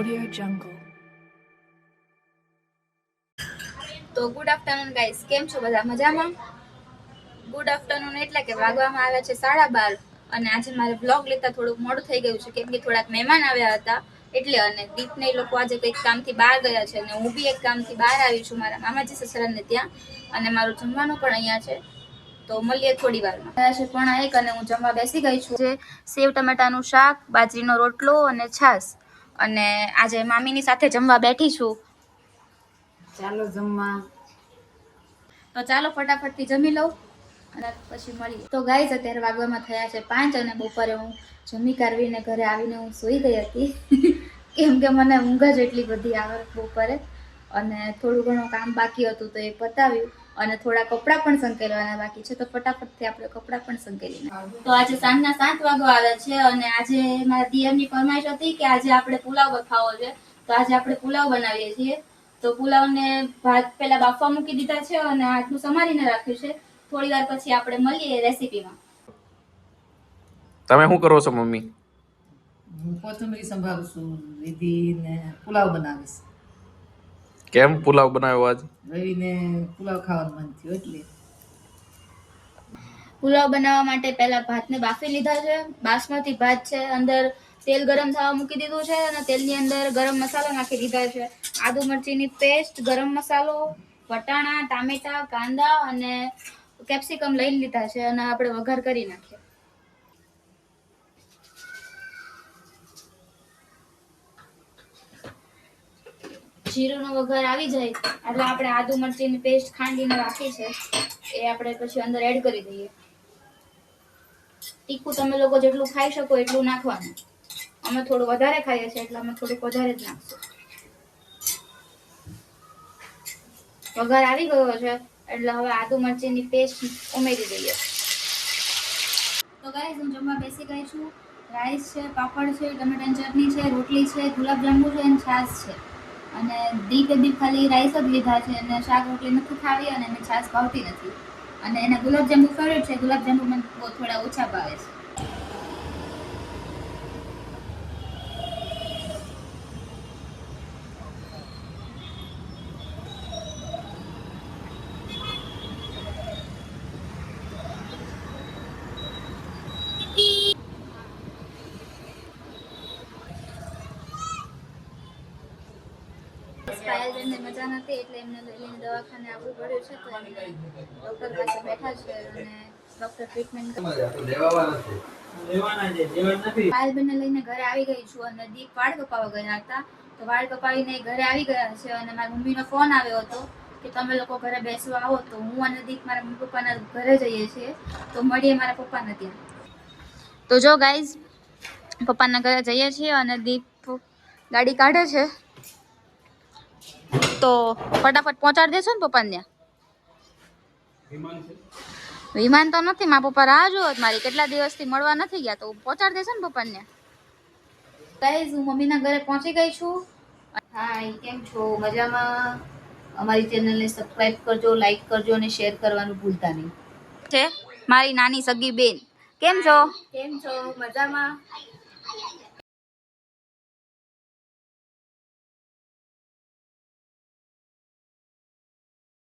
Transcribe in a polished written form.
Audio Jungle. તો good afternoon guys, કેમ છો બધા? મજામાં? ગુડ આફ્ટરનૂન એટલે કે વાગવામાં આવ્યા છે 12:30 અને આજે મારે બ્લોગ લેતા થોડુંક મોડું થઈ ગયું છે કેમ કે થોડાક મહેમાન આવ્યા હતા એટલે, અને દીપને એ લોકો આજે કંઈક કામથી બહાર ગયા છે અને હું બી એક કામથી બહાર આવી છું મારા મામાજી સસરાને ત્યાં, અને મારું જમવાનું પણ અહીંયા છે. તો મળીએ થોડી વારમાં. થયા છે 1:30 અને હું જમવા બેસી ગઈ છું. જે સેવ ટમેટાનું શાક, બાજરીનો રોટલો અને છાશ, અને આજે મામીની સાથે જમવા બેઠી છું. ચાલો જમવા. તો ચાલો ફટાફટથી જમી લઉં અને પછી મળીએ. તો ગાઈઝ, અત્યારે વાગવામાં થયા છે 5 અને બપોરે હું જમી કાઢવીને ઘરે આવીને હું સૂઈ ગઈ હતી કેમ કે મને ઊંઘ જ એટલી બધી આવે બપોરે, અને થોડું ઘણું કામ બાકી હતું તો એ પતાવ્યું, અને થોડા કપડાં પણ સંકેલવાના બાકી છે તો ફટાફટથી આપણે કપડાં પણ સંકેલી નાખીએ. તો આજે સાંજના 7 વાગવા આવે છે અને આજે મારા દિયરની ફરમાઈશ હતી કે આજે આપણે પુલાવ ખાવો છે, તો આજે આપણે પુલાવ બનાવીએ છીએ. તો પુલાવને ભાત પહેલા બાફવા મૂકી દીધા છે અને આટલું સમારીને રાખ્યું છે. થોડી વાર પછી આપણે મળીએ રેસીપીમાં. તમે શું કરો છો મમ્મી? હું કોથમરી સંભાળું છું, વિધિને પુલાવ બનાવીશ. કેમ પુલાવ બનાવ્યો આજ? રવિને પુલાવ ખાવાનું મન થયું એટલે. પુલાવ બનાવવા માટે પહેલા ભાતને બાફી લીધા છે. બાસમતી ભાત છે, અંદર તેલ ગરમ થવા મૂકી દીધું છે અને તેલની અંદર ગરમ મસાલો નાખી દીધા છે. આદુ મરચીની પેસ્ટ, ગરમ મસાલો, વટાણા, ટામેટા, કાંદા અને કેપ્સિકમ લઈ લીધા છે અને આપણે વઘાર કરી નાખીએ. જીરુંનો વઘાર આવી જાય એટલે આપણે આદુ મરચીની પેસ્ટ ખાંડીને રાખી છે એ આપણે પછી અંદર એડ કરી દઈએ. તીખું તમે લોકો જેટલું ખાઈ શકો એટલું નાખવાનું. અમે થોડું વધારે ખાઈએ છીએ એટલે અમે થોડુંક વધારે જ નાખશું. વઘાર આવી ગયો છે એટલે હવે આદુ મરચીની પેસ્ટ ઉમેરી દઈએ. તો ગાઈસ, હું જમવા બેસી ગઈ છું. રાઈસ છે, પાપડ છે, ટમેટાની ચટણી છે, રોટલી છે, ગુલાબજાંબુ છે અને છાશ છે. અને દીપે બી ખાલી રાઈસ જ લીધા છે અને શાક રોટલી નથી ખાવી અને એને છાશ ભાવતી નથી, અને એને ગુલાબજાંબુ ફેવરેટ છે. ગુલાબજાંબુ મને થોડા ઓછા ભાવે છે. પાયલબેનને મજા નથી એટલે એમને લઈને દવાખાને આવવું પડ્યું છે, તો એમને ડૉક્ટર પાસે બેઠા છે અને ડૉક્ટર ટ્રીટમેન્ટ પાયલબેનને લઈને ઘરે આવી ગઈ છું અને દીપ વાળ કપાવવા ગયા હતા, તો વાળ કપાવીને ઘરે આવી ગયા છે અને મારી મમ્મીનો ફોન આવ્યો હતો કે તમે લોકો ઘરે બેસવા આવો, તો હું અને દીપ મારા મમ્મી પપ્પાના ઘરે જઈએ છીએ, તો મળીએ મારા પપ્પાના ત્યાં. તો જો ગાઈઝ, પપ્પાના ઘરે જઈએ છીએ અને દીપ ગાડી કાઢે છે, તો ફટાફટ પહોંચાડી દેશો ને પપ્પાને ત્યાં? વિમાન તો નથી, મારા પપ્પા રાહ જોવો મારી, કેટલા દિવસથી મળવા નથી ગયા, તો પહોંચાડી દેશો ને પપ્પાને ત્યાં? ગાઈઝ, હું મમ્મીના ઘરે પહોંચી ગઈ છું. હાય, કેમ છો? મજામાં? અમારી ચેનલને સબસ્ક્રાઇબ કરજો, લાઈક કરજો અને શેર કરવાનું ભૂલતા નહીં. છે મારી નાની સગી બેન. કેમ છો? કેમ છો? મજામાં?